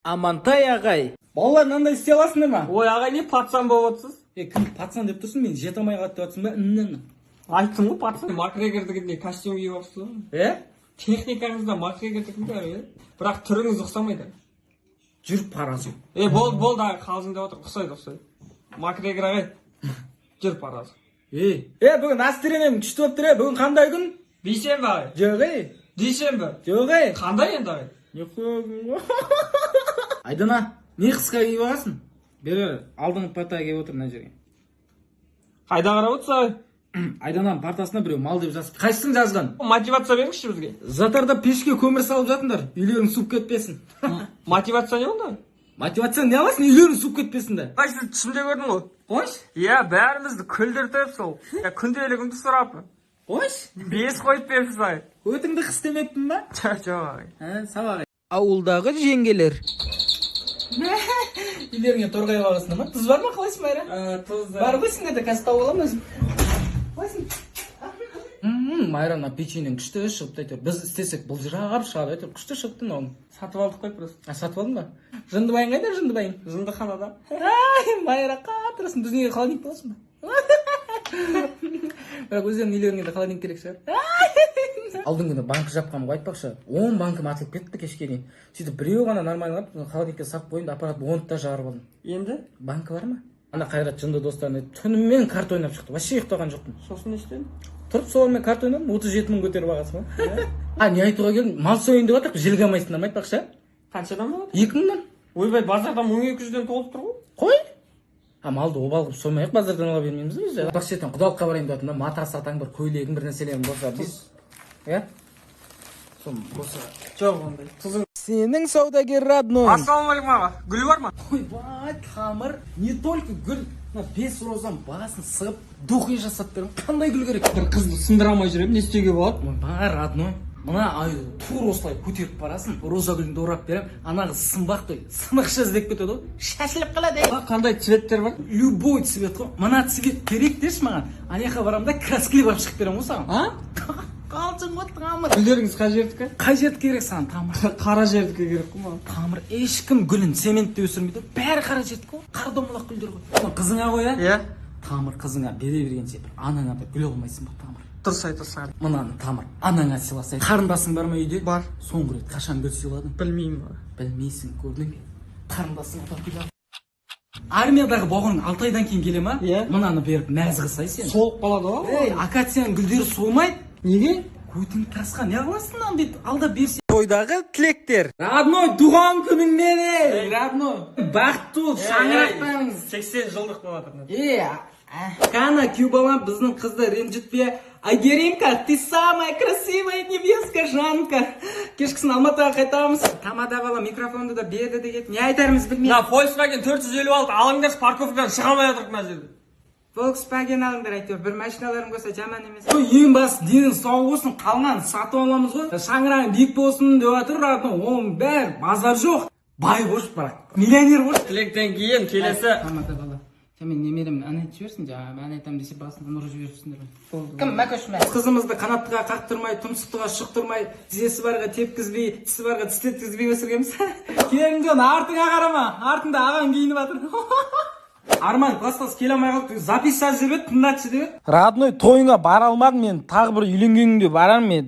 Амантай ағай. Балалар мынандай істей аласыңдар ма? Ой, ағай, не пацан болып отырсыз? Кім пацан деп тұрсың, мен жете алмай қалды деп жатсың ба? Іннен. Айттым ғой, пацан. Макгрегордікіндей костюм киіп алыпсыз. Техникаңызда Макгрегордікін бәрі, бірақ түріңіз ұқсамайды. Жүріп паразу. Болды ағай, қалжың деп отыр, ұқсайды. Макгрегор ағай, жүр паразу. Бүгін астеренем күшті болып тұр, бүгін қандай күн? Бейсенбі ағай. Жоқ, Дүйсенбі. жоқ. Қандай енді ағай? Айдана, не қысқа киіп аласың? Бері алдыңғы партаға келіп отыр мына жерге. Қайда қарап отырсыз ағай? Айдананың партасына біреу мал деп жазып. Қайсысын жазған? Мотивация беріңізші бізге. Затарда пешке көмір салып жатыңдар, үйлерің суып кетпесін. Мотивация не болды? Мотивация не аласың, үйлерің суып кетпесін да. Ағай, сіз түсімде көрдің ғой. Қойш? Иә, бәрімізді күлдіртіп сол. Күнделігімді сұрап. Қойш? 5 қойып беріпсіз ағай. Өтіңді қыстемеппін ба? Жоқ ағай. Сабақ. Ауылдағы жеңгелер. Үйлеріңе торғай бағасында ма? Тұз бар ма, қалайсың Майра? Тұз Бар қойсың деді, қазір тауып аламын өзім. Қойсың. Майра, мына печеньең күшті шығыпты әйтеуір. Біз істесек бұлжырап шығады әйтеуір. Күшті шығыпты мынауың. Сатып алдық қой просто. Сатып алдың ба? Жындыбайың қайда, жындыбайың? Жындыханада. Майра, қатырасың, біз неге холодильник боласың ба? Бірақ өздерінің үйлеріңе де холодильник керек шығар. Алдың күні банкі жапқанмын ғой, айтпақшы. 10 банкім атылып кетті кешке дейін. Сөйтіп біреу ғана нормально қалып, холодильникке сап қойып, аппарат 10-ды да жарып алдым. Енді? Банкі бар ма? Ана Қайрат жынды достарына түнімен карт ойнап шықты. Вообще ұйықтаған жоқпын. Сосын не істедің? Тұрып солармен карт ойнадым, 37 мың көтеріп бағасы ма? Не айтуға келдім? Мал сойын деп жатыр, желгамайсыңдар ма айтпақшы? Қаншадан болады? 2 мыңнан. Ойбай, базарда 1200-ден толып тұр ғой. Қой. Малды обал қылып соймайық, базардан ала бермейміз біз. Бақсы жеттен құдалыққа барайын деп жатырмын да, мата сатаң бір көйлегің бір нәрселерің болса біз. Сон болса. Жоқ ондай. Тұзың. Сенің саудагер родной. Ассалаумағалейкум аға. Гүл бар ма? Ойбай, тамыр, не только гүл, 5 розаның басын сығып, духи жасап берем. Қандай гүл керек? Бір қызды сындыра алмай жүрем, не істеуге болады? Ойбай, родной. Мына тур осылай көтеріп барасың, роза гүліңді орап берем. Ана қыз сынбақ той, сынықшы іздеп кетеді ғой. Шашылып қалады. Қандай цветтер бар? Любой цвет қой. Мына цвет керек деші маған. Анаяққа барамын да краскілеп алып шығып берем ғой саған. Қалжың ғой, тамыр. Гүлдеріңіз қай жердікі? Қай жердікі керек саған, тамыр? Қара жердікі керек қой маған. Тамыр, ешкім гүлін цементте өсірмейді. Бәрі қара жердікі ғой. Қардомалақ гүлдер ғой. Қызыңа ғой, Иә. Тамыр, қызыңа бере бергенше бір анаңа да гүл алмайсың ба, тамыр? Дұрыс айтасың. Мынаны тамыр, анаңа сыйласай. Қарындасың бар ма үйде? Бар. Соңғы рет қашан гүл сыйладың? Білмеймін. Білмейсің, көрдің бе? Қарындасың да гүл ал. Армиядағы боғың 6 айдан кейін келе ма? Иә. Мынаны беріп мәзгі сай сен. Солып қалады ғой. Акацияның гүлдері солмайды. Неге? Көтің тасқа не қыласың мынаны дейді, алда берсе. Тойдағы тілектер. Родной, туған күніңмен ей, родной. Бақытты бол, шаңырақтан. 80 жылдық болады. Кана, кюбалан біздің қызды ренжітпе. Айгеринка, ты самая красивая невестка, Жанка. Кешкісін Алматыға қайтамыз. Тамада бала микрофонды да берді деген. Не айтарымыз білмейді. На Volkswagen 456 алыңдаршы, парковкадан шыға алмай жатырық мына жерде. Volkswagen алыңдар әйтеуір, бір машиналарың болса жаман емес. Ең басы денің сау болсын, қалған сатып аламыз ғой. Шаңырағың биік болсын деп жатыр, родной. Оның бәрі базар жоқ. Бай бош бірақ, миллионер бош. Тілектен кейін келесі. Тамада бала. Мен немерем ән айтып жіберсін, ән айтамын десе басынан ұрып жіберіпсіңдер. Кім мәкөш мә? Қызымызды қанаттыға қақтырмай, тұмсықтыға шықтырмай, тізесі барға тепкізбей, тісі барға тістеткізбей өсіргенбіз. Келіңден артыңа қарама, артында ағаң киініп жатыр. Арман, класстас келе алмай қалды, запись жазып жіберіп, тыңдатшы деп. Родной, тойыңа бара алмадым, мен тағы бір үйленгеніңде барамын мен.